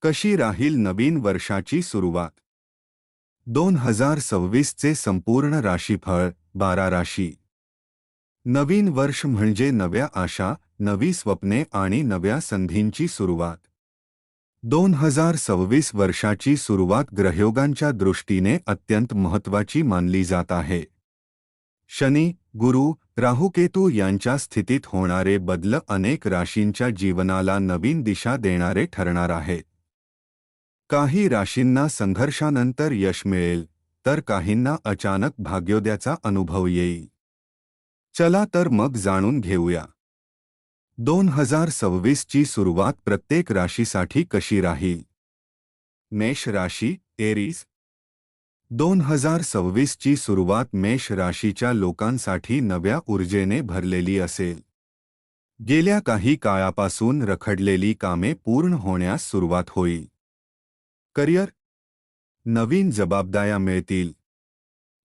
कशी राहील नवीन वर्षाची सुरुवात? 2026 चे संपूर्ण राशीफळ 12 राशी. नवीन वर्ष म्हणजे नव्या आशा, नवी स्वप्ने आणि नव्या संधींची सुरुवात. 2026 वर्षाची सुरुवात ग्रहयोगांच्या दृष्टीने अत्यंत महत्त्वाची मानली जात आहे. शनी, गुरु, राहुकेतू यांच्या स्थितीत होणारे बदल अनेक राशींच्या जीवनाला नवीन दिशा देणारे ठरणार आहेत. काही राशींना संघर्षानंतर यश मिळेल, तर काहींना अचानक भाग्योदयाचा अनुभव येईल. चला तर मग जाणून घेऊया 2026 ची सुरुवात प्रत्येक राशीसाठी कशी राहील. मेष राशी, एरीज. 2026 ची सुरुवात मेष राशीच्या लोकांसाठी नव्या ऊर्जेने भरलेली असेल. गेल्या काही काळापासून रखडलेली कामे पूर्ण होण्यास सुरुवात होईल. करिअर. नवीन जबाबदाऱ्या मिळतील.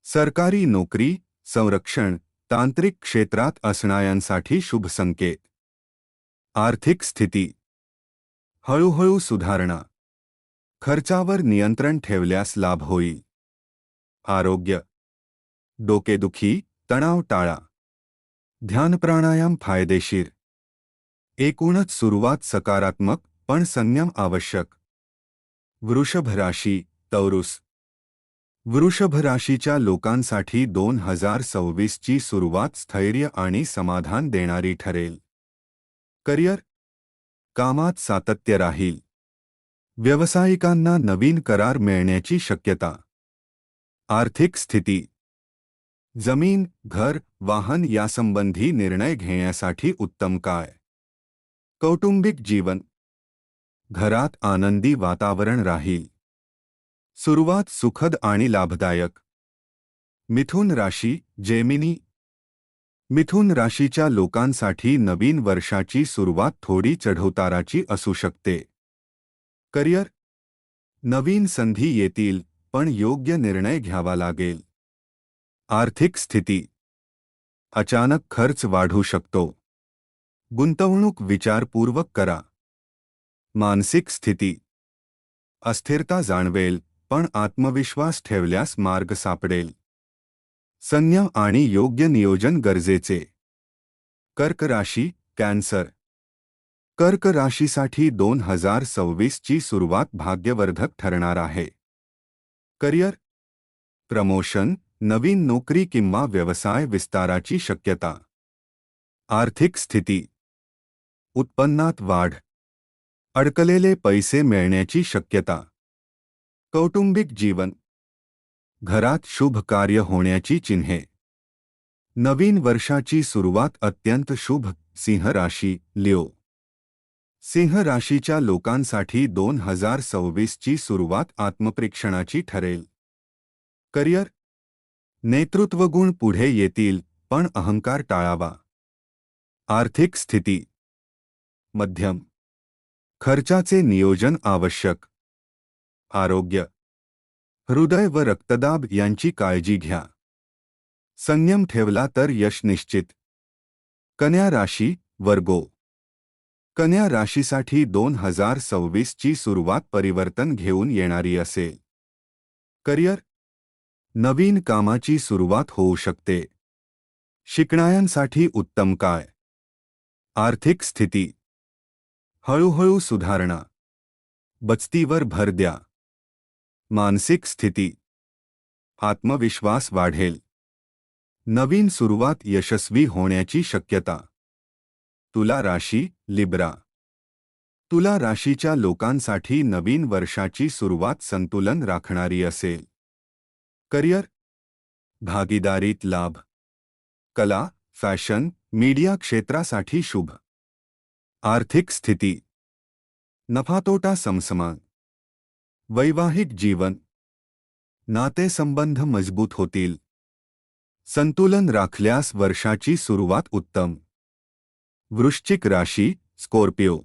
सरकारी नोकरी, संरक्षण, तांत्रिक क्षेत्रात असणाऱ्यांसाठी शुभ संकेत. आर्थिक स्थिती. हळूहळू सुधारणा. खर्चावर नियंत्रण ठेवल्यास लाभ होईल. आरोग्य. डोकेदुखी, तणाव टाळा. ध्यान प्राणायाम फायदेशीर. एकूणच सुरुवात सकारात्मक, पण संयम आवश्यक. वृषभ राशी, तौरुस. वृषभ राशीच्या लोकांसाठी 2026 ची सुरुवात स्थैर्य आणि समाधान देणारी ठरेल. करिअर. कामात सातत्य राहील. व्यावसायिकांना नवीन करार मिळण्याची शक्यता. आर्थिक स्थिती. जमीन, घर, वाहन यासंबंधी निर्णय घेण्यासाठी उत्तम काळ. कौटुंबिक जीवन. घरात आनंदी वातावरण राहील. सुरुवात सुखद आणि लाभदायक. मिथुन राशी, जेमिनी. मिथुन राशीच्या लोकांसाठी नवीन वर्षाची सुरुवात थोडी चढउताराची असू शकते. करिअर. नवीन संधी येतील, पण योग्य निर्णय घ्यावा लागेल. आर्थिक स्थिती. अचानक खर्च वाढू शकतो. गुंतवणूक विचारपूर्वक करा. मानसिक स्थिती. अस्थिरता जाणवेल, पण आत्मविश्वास ठेवल्यास मार्ग सापडेल. संयम आणि योग्य नियोजन गरजेचे. कर्क राशी, कॅन्सर. कर्क राशीसाठी 2026 ची सुरुवात भाग्यवर्धक ठरणार आहे. करिअर. प्रमोशन, नवीन नोकरी किंवा व्यवसाय विस्ताराची शक्यता. आर्थिक स्थिती. उत्पन्नात वाढ. अडकलेले पैसे मिळण्याची शक्यता. कौटुंबिक जीवन. घरात शुभ कार्य होण्याची चिन्हे. नवीन वर्षाची सुरुवात अत्यंत शुभ. सिंह राशी, लिओ. सिंह राशीच्या लोकांसाठी 2026 ची सुरुवात आत्मपरीक्षणाची ठरेल. करिअर. नेतृत्वगुण पुढे येतील, पण अहंकार टाळावा. आर्थिक स्थिती. मध्यम. खर्चाचे नियोजन आवश्यक. आरोग्य. हृदय व रक्तदाब यांची काळजी घ्या. संयम ठेवला तर यश निश्चित. कन्या राशी, वर्गो. कन्या राशीसाठी 2026 ची सुरुवात परिवर्तन घेऊन येणारी असेल. करिअर. नवीन कामाची सुरुवात होऊ शकते. शिकणाऱ्यांसाठी उत्तम काळ. आर्थिक स्थिती. हळूहळू सुधारणा. बचतीवर भर द्या. मानसिक स्थिती. आत्मविश्वास वाढेल. नवीन सुरुवात यशस्वी होण्याची शक्यता. तुला राशी, लिब्रा. तुला राशीच्या लोकांसाठी नवीन वर्षाची सुरुवात संतुलन राखणारी असेल. करिअर. भागीदारीत लाभ. कला, फॅशन, मीडिया क्षेत्रासाठी शुभ. आर्थिक स्थिती. नफातोटा समसमान. वैवाहिक जीवन. नातेसंबंध मजबूत होतील. संतुलन राखल्यास वर्षाची सुरुवात उत्तम. वृश्चिक राशी, स्कॉर्पिओ.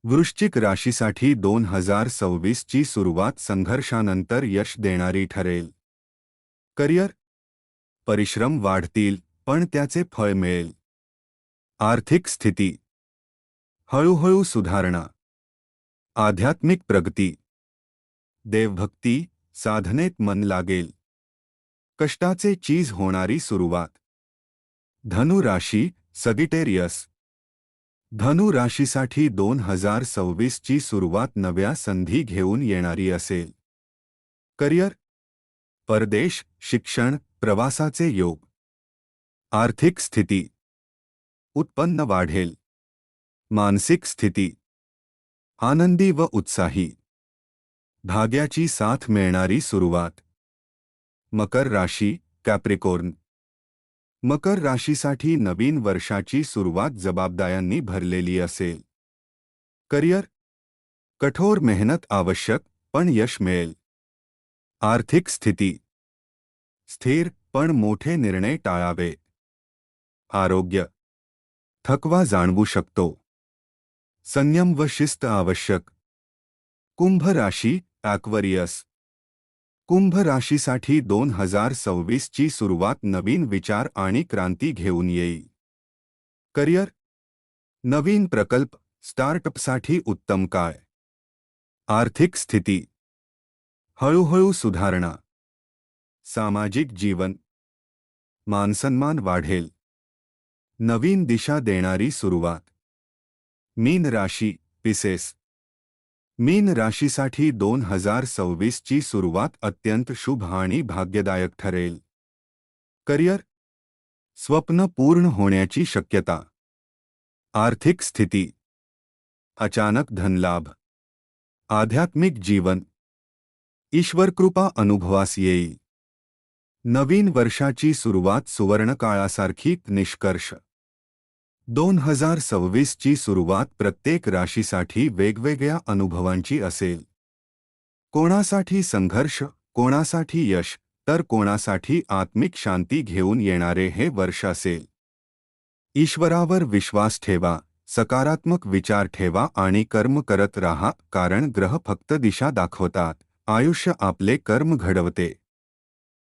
वृश्चिक राशीसाठी 2026 ची सुरुवात संघर्षानंतर यश देणारी ठरेल. करिअर. परिश्रम वाढतील, पण त्याचे फळ मिळेल. आर्थिक स्थिती. हळूहळू सुधारणा. आध्यात्मिक प्रगती, देवभक्ती, साधनेत मन लागेल. कष्टाचे चीज होणारी सुरुवात. धनु राशी, सगिटेरियस. धनु राशीसाठी 2026 ची सुरुवात नव्या संधी घेऊन येणारी असेल. करिअर, परदेश, शिक्षण, प्रवासाचे योग. आर्थिक स्थिती, उत्पन्न वाढेल. मानसिक स्थिती, आनंदी व उत्साही. भाग्याची साथ मिळणारी सुरुवात. मकर राशी, कॅप्रिकॉर्न. मकर राशीसाठी नवीन वर्षाची सुरुवात जबाबदाऱ्यांनी भरलेली असेल. करिअर, कठोर मेहनत आवश्यक, पण यश मिळेल. आर्थिक स्थिती, स्थिर, पण मोठे निर्णय टाळावे. आरोग्य, थकवा जाणवू शकतो. संयम व शिस्त आवश्यक. कुंभ राशी, ॲक्वेरियस. कुंभ राशीसाठी 2026 ची सुरुवात नवीन विचार आणि क्रांती घेऊन येईल. करिअर, नवीन प्रकल्प, स्टार्टअपसाठी उत्तम काळ. आर्थिक स्थिती, हळूहळू सुधारणा. सामाजिक जीवन, मानसन्मान वाढेल. नवीन दिशा देणारी सुरुवात. मीन राशी, पिसेस. मीन राशीसाठी 2026 ची सुरुवात अत्यंत शुभ आणि भाग्यदायक ठरेल. करिअर, स्वप्न पूर्ण होण्याची शक्यता. आर्थिक स्थिती, अचानक धनलाभ. आध्यात्मिक जीवन, ईश्वरकृपा अनुभवास येईल. नवीन वर्षाची सुरुवात सुवर्णकाळासारखी. निष्कर्ष, 2026 ची सुरुवात प्रत्येक राशीसाठी वेगवेगळ्या अनुभवांची असेल. कोणासाठी संघर्ष, कोणासाठी यश, तर कोणासाठी आत्मिक शांती घेऊन येणारे हे वर्ष असेल. ईश्वरावर विश्वास ठेवा, सकारात्मक विचार ठेवा आणि कर्म करत राहा, कारण ग्रह फक्त दिशा दाखवतात, आयुष्य आपले कर्म घडवते.